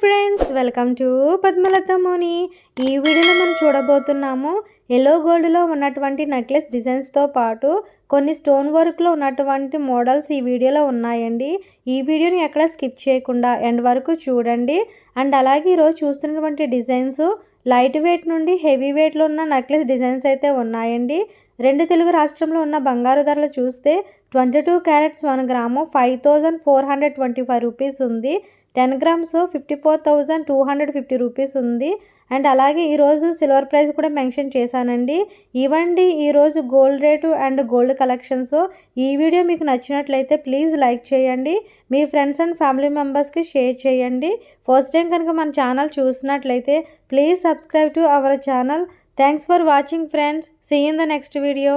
Friends, welcome to Padmalatha మోని. ఈ వీడియోలో మనం చూడబోతున్నాము ఎల్లో గోల్డ్లో ఉన్నటువంటి నెక్లెస్ డిజైన్స్తో పాటు కొన్ని స్టోన్ వర్క్లో ఉన్నటువంటి మోడల్స్ ఈ వీడియోలో ఉన్నాయండి. ఈ వీడియోని ఎక్కడ స్కిప్ చేయకుండా ఎండ్ వరకు చూడండి. అండ్ అలాగే ఈరోజు చూస్తున్నటువంటి డిజైన్స్ లైట్ వెయిట్ నుండి హెవీ వెయిట్లో ఉన్న నెక్లెస్ డిజైన్స్ అయితే ఉన్నాయండి. రెండు తెలుగు రాష్ట్రంలో ఉన్న బంగారు ధరలు చూస్తే 22 క్యారెట్స్ 1 గ్రాము 5425 రూపీస్ ఉంది. 10 గ్రామ్స్ 54,250 రూపీస్ ఉంది. అండ్ అలాగే ఈరోజు సిల్వర్ ప్రైస్ కూడా మెన్షన్ చేశానండి. ఇవ్వండి ఈరోజు gold rate and gold collections. ఈ వీడియో మీకు నచ్చినట్లయితే ప్లీజ్ లైక్ చేయండి, మీ ఫ్రెండ్స్ అండ్ ఫ్యామిలీ మెంబర్స్కి షేర్ చేయండి. ఫస్ట్ టైం కనుక మన ఛానల్ చూసినట్లయితే please subscribe to our channel. Thanks for watching friends. See you in the next video.